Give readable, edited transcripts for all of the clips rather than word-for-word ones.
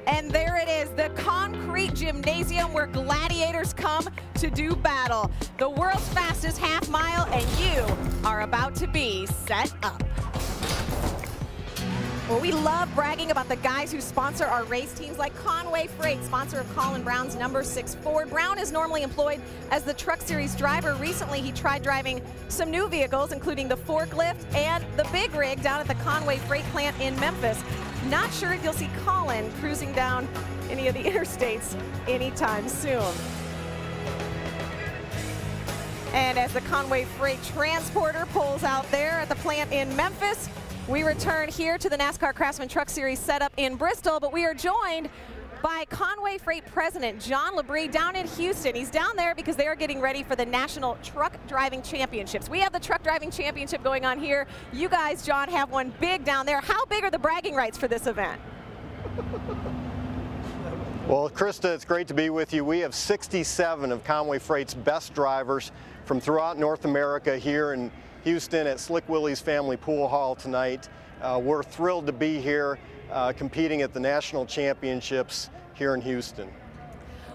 And there it is, the concrete gymnasium where gladiators come to do battle. The world's fastest half mile, and you are about to be set up. Well, we love bragging about the guys who sponsor our race teams, like Conway Freight, sponsor of Colin Brown's number 6 Ford. Brown is normally employed as the Truck Series driver. Recently, he tried driving some new vehicles, including the forklift and the big rig down at the Conway Freight plant in Memphis. Not sure if you'll see Colin cruising down any of the interstates anytime soon. And as the Conway Freight transporter pulls out there at the plant in Memphis, we return here to the NASCAR Craftsman Truck Series setup in Bristol, but we are joined by Conway Freight President John Labrie down in Houston. He's down there because they are getting ready for the National Truck Driving Championships. We have the Truck Driving Championship going on here. You guys, John, have one big down there. How big are the bragging rights for this event? Well, Krista, it's great to be with you. We have 67 of Conway Freight's best drivers from throughout North America here in Houston at Slick Willie's Family Pool Hall tonight. We're thrilled to be here competing at the National Championships here in Houston.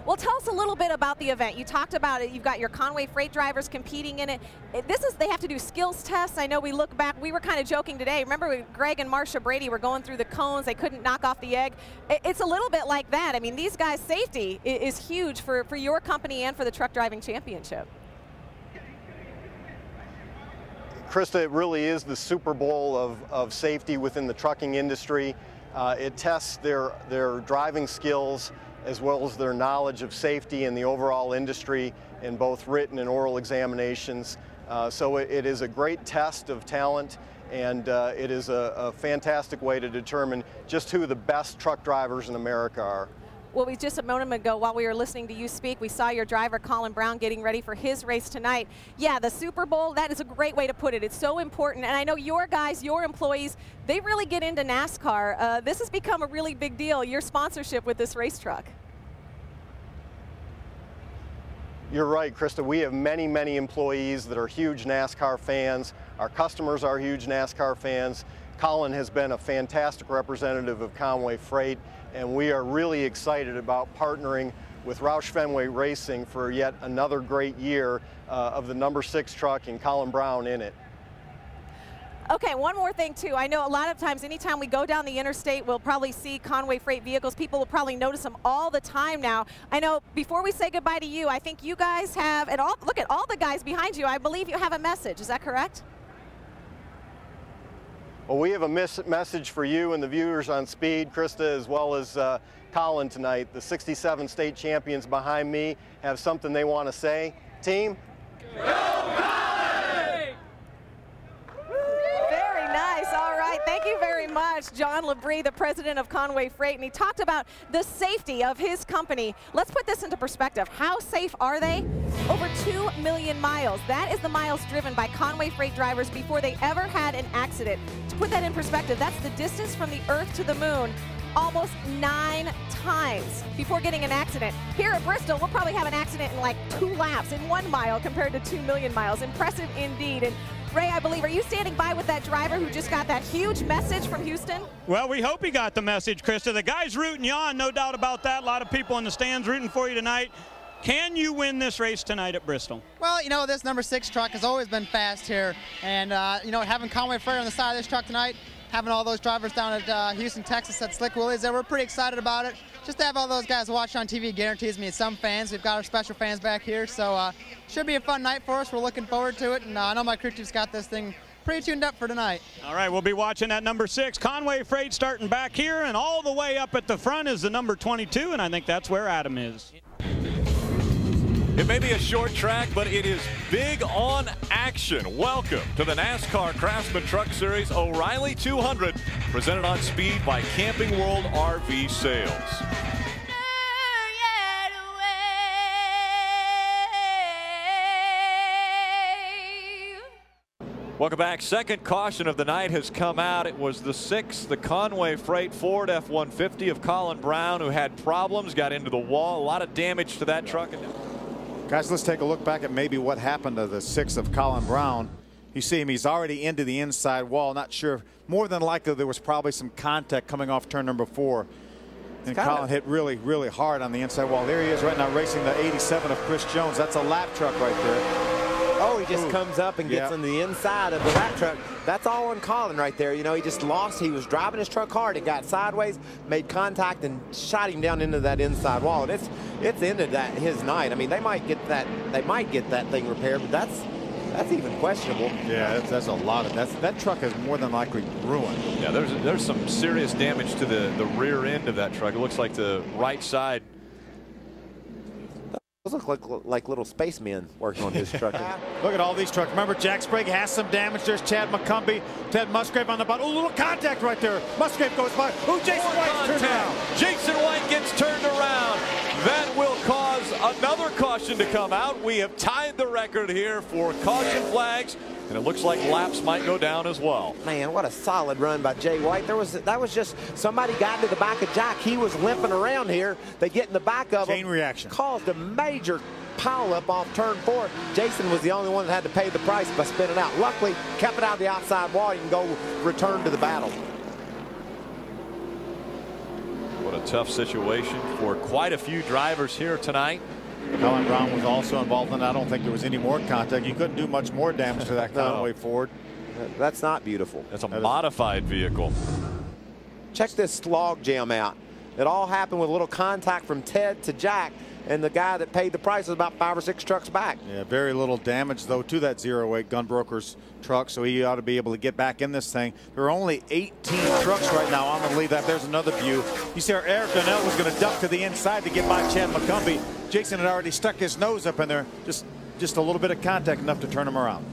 Well, tell us a little bit about the event. You talked about it. You've got your Conway Freight drivers competing in it. They have to do skills tests. I know we look back, we were kind of joking today. Remember when Greg and Marcia Brady were going through the cones, they couldn't knock off the egg. It's a little bit like that. I mean, these guys' safety is huge for your company and for the Truck Driving Championship. Krista, it really is the Super Bowl of safety within the trucking industry. It tests their driving skills as well as their knowledge of safety in the overall industry in both written and oral examinations. So it is a great test of talent, and it is a fantastic way to determine just who the best truck drivers in America are. Well, we just a moment ago, while we were listening to you speak, we saw your driver, Colin Brown, getting ready for his race tonight. Yeah, the Super Bowl, that is a great way to put it. It's so important. And I know your guys, your employees, they really get into NASCAR. This has become a really big deal, your sponsorship with this race truck. You're right, Krista. We have many, many employees that are huge NASCAR fans. Our customers are huge NASCAR fans. Colin has been a fantastic representative of Conway Freight, and we are really excited about partnering with Roush Fenway Racing for yet another great year of the number 6 truck and Colin Brown in it. Okay, one more thing too. I know a lot of times, anytime we go down the interstate, we'll probably see Conway Freight vehicles. People will probably notice them all the time now. I know before we say goodbye to you, I think you guys have, and look at all the guys behind you, I believe you have a message. Is that correct? Well, we have a message for you and the viewers on Speed, Krista, as well as Colin tonight. The 67 state champions behind me have something they want to say. Team? Go Colin! Very nice. All right. Thank you very much, John Labrie, the president of Conway Freight. And he talked about the safety of his company. Let's put this into perspective. How safe are they? Over 2 million miles. That is the miles driven by Conway Freight drivers before they ever had an accident. To put that in perspective, that's the distance from the Earth to the Moon almost 9 times before getting an accident. Here at Bristol, we'll probably have an accident in like 2 laps in 1 mile compared to 2 million miles. Impressive indeed. And Ray, I believe, are you standing by with that driver who just got that huge message from Houston? Well, we hope he got the message, Krista. The guy's rooting you on, no doubt about that. A lot of people in the stands rooting for you tonight. Can you win this race tonight at Bristol? Well, you know, this number 6 truck has always been fast here. And, you know, having Conway Freight on the side of this truck tonight, having all those drivers down at Houston, Texas at Slick Willie's, we're pretty excited about it. Just to have all those guys watch on TV guarantees me some fans. We've got our special fans back here, so should be a fun night for us. We're looking forward to it, and I know my crew chief's got this thing pretty tuned up for tonight. All right, we'll be watching that number 6 Conway Freight starting back here, and all the way up at the front is the number 22, and I think that's where Adam is. It may be a short track, but it is big on action. Welcome to the NASCAR Craftsman Truck Series O'Reilly 200, presented on Speed by Camping World RV Sales. Welcome back. Second caution of the night has come out. It was the 6th, the Conway Freight Ford F-150 of Colin Brown, who had problems, got into the wall. A lot of damage to that truck. Guys, let's take a look back at maybe what happened to the 6 of Colin Brown. You see him, he's already into the inside wall. Not sure. More than likely, there was probably some contact coming off turn number 4. And Colin hit really, really hard on the inside wall. There he is right now racing the 87 of Chris Jones. That's a lap truck right there. Oh, he just comes up and gets on the inside of the lap truck. That's all on Colin right there. You know, he just lost. He was driving his truck hard. It got sideways, made contact, and shot him down into that inside wall. And it's ended his night. I mean, they might get that thing repaired, but that's even questionable. Yeah, that's a lot of that truck is more than likely ruined. Yeah, there's some serious damage to the rear end of that truck. It looks like the right side. Those look like little spacemen working on his truck. Look at all these trucks. Remember, Jack Sprague has some damage. There's Chad McCumbee, Ted Musgrave on the bottom. Oh, little contact right there. Musgrave goes by. Oh, Jason White turned around. Jason White gets turned around. That will cause another caution to come out. We have tied the record here for caution flags, and it looks like laps might go down as well. Man, what a solid run by Jay White. That was just somebody got into the back of Jack. He was limping around here. They get in the back of him. Chain reaction. Caused a major pile up off turn 4. Jason was the only one that had to pay the price by spinning out. Luckily, kept it out of the outside wall. You can go return to the battle. What a tough situation for quite a few drivers here tonight. Colin Braun was also involved in it. I don't think there was any more contact. You couldn't do much more damage to that Conway Ford. That's not beautiful. That's a modified vehicle. Check this log jam out. It all happened with a little contact from Ted to Jack, and the guy that paid the price was about 5 or 6 trucks back. Yeah, very little damage, though, to that 08 Gunbroker's truck, so he ought to be able to get back in this thing. There are only 18 trucks right now on the lead lap. There's another view. You see, Eric Donnell was going to duck to the inside to get by Chad McCumbee. Jason had already stuck his nose up in there. Just a little bit of contact, enough to turn him around.